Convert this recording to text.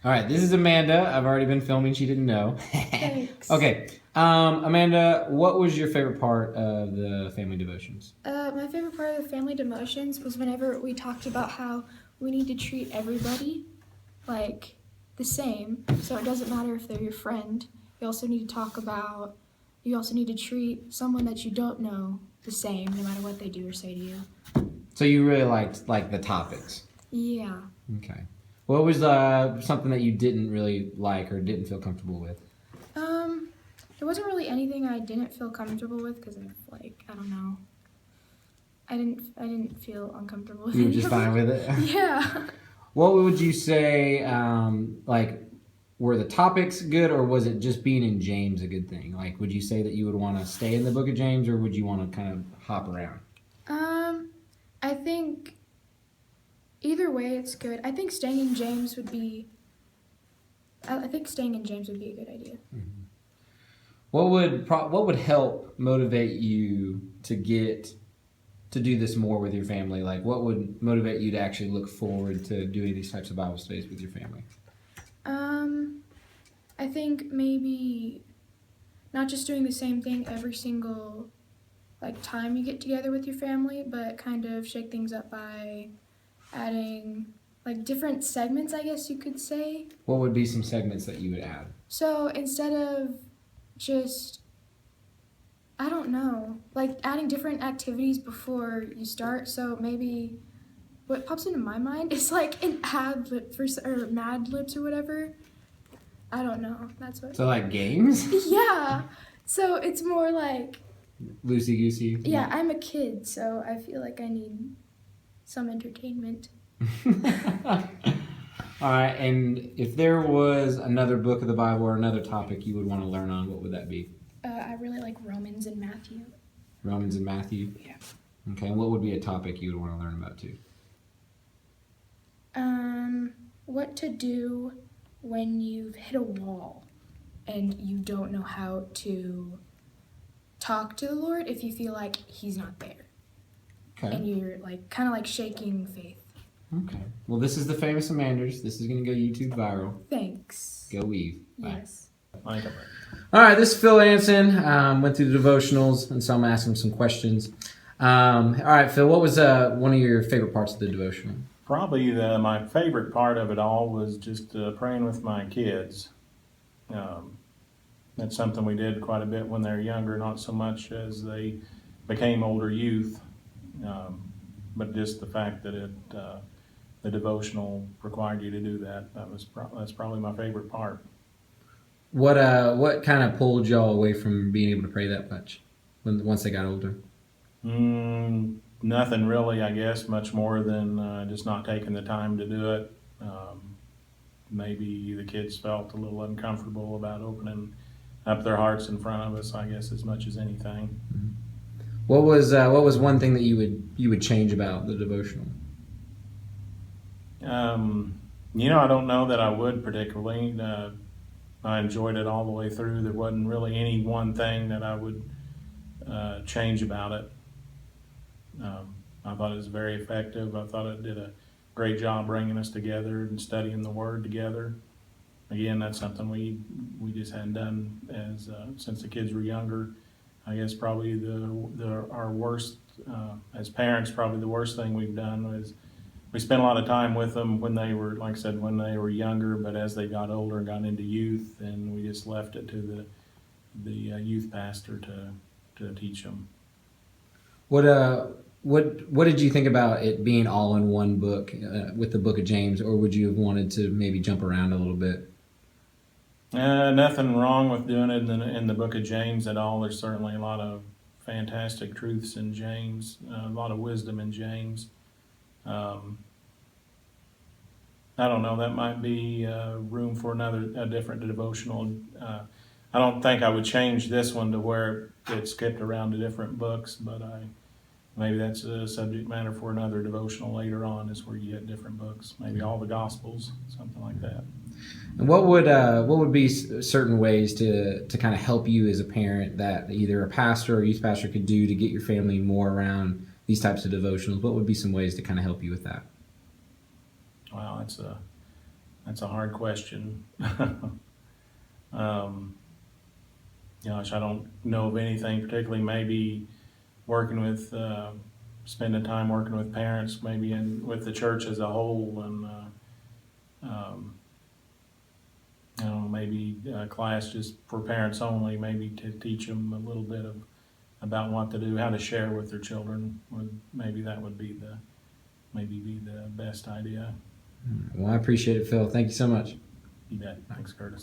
All right, this is Amanda. I've already been filming. She didn't know. Thanks. Okay. Amanda, what was your favorite part of the family devotions? My favorite part of the family devotions was whenever we talked about how we need to treat everybody like the same. So it doesn't matter if they're your friend. You also need to treat someone that you don't know the same, no matter what they do or say to you. So you really liked the topics. Yeah. Okay. What was something that you didn't really like or didn't feel comfortable with? There wasn't really anything I didn't feel comfortable with because I don't know. I didn't feel uncomfortable with You were any just of fine it. with it? Yeah. What would you say, were the topics good, or was it just being in James a good thing? Like, would you say that you would want to stay in the book of James, or would you want to kind of hop around? I think either way it's good. I think staying in James would be. I think staying in James would be a good idea. Mm-hmm. What would help motivate you to do this more with your family? Like, what would motivate you to actually look forward to doing these types of Bible studies with your family? I think maybe not just doing the same thing every single time you get together with your family, but kind of shake things up by adding different segments, I guess you could say. What would be some segments that you would add? So instead of just, I don't know, adding different activities before you start. So maybe what pops into my mind is an ad lib or Mad Libs or whatever. I don't know. That's what. So like games? Yeah. So it's more Loosey goosey. Yeah, I'm a kid, so I feel like I need some entertainment. All right, and if there was another book of the Bible or another topic you would want to learn on, what would that be? I really like Romans and Matthew. Romans and Matthew? Yeah. Okay, and what would be a topic you would want to learn about too? What to do when you've hit a wall and you don't know how to talk to the Lord if you feel like He's not there. Okay. And you're kind of shaking faith. Okay. Well, this is the famous Amanders. This is going to go YouTube viral. Thanks. Go Weave. Bye. Yes. All right, this is Phil Anson. Went through the devotionals, and so I'm asking him some questions. All right, Phil, what was one of your favorite parts of the devotional? Probably my favorite part of it all was just praying with my kids. That's something we did quite a bit when they were younger, not so much as they became older youth, but just the fact that the devotional required you to do that. That's probably my favorite part. What kind of pulled y'all away from being able to pray that much once they got older? Nothing really, I guess, much more than just not taking the time to do it. Maybe the kids felt a little uncomfortable about opening up their hearts in front of us, I guess, as much as anything. Mm-hmm. What was one thing that you would change about the devotional? I don't know that I would particularly. I enjoyed it all the way through. There wasn't really any one thing that I would change about it. I thought it was very effective. I thought it did a great job bringing us together and studying the Word together. Again, that's something we just hadn't done since the kids were younger. I guess probably our worst as parents, probably the worst thing we've done was we spent a lot of time with them when they were, like I said, when they were younger. But as they got older and got into youth, and we just left it to the youth pastor to teach them. What did you think about it being all in one book with the book of James, or would you have wanted to maybe jump around a little bit? Nothing wrong with doing it in the book of James at all. There's certainly a lot of fantastic truths in James, a lot of wisdom in James. I don't know, that might be room for a different devotional. I don't think I would change this one to where it skipped around to different books, but maybe that's a subject matter for another devotional later on, is where you get different books, maybe all the Gospels, something like that. And what would be certain ways to kind of help you as a parent that either a pastor or youth pastor could do to get your family more around these types of devotionals? What would be some ways to kind of help you with that? Wow, That's a hard question. Gosh, I don't know of anything particularly. Maybe working with, spending time working with parents, maybe with the church as a whole, and I don't know, maybe a class just for parents only, maybe to teach them a little bit about what to do, how to share with their children. Maybe that would be the best idea. Well, I appreciate it, Phil. Thank you so much. You bet. Thanks, Curtis.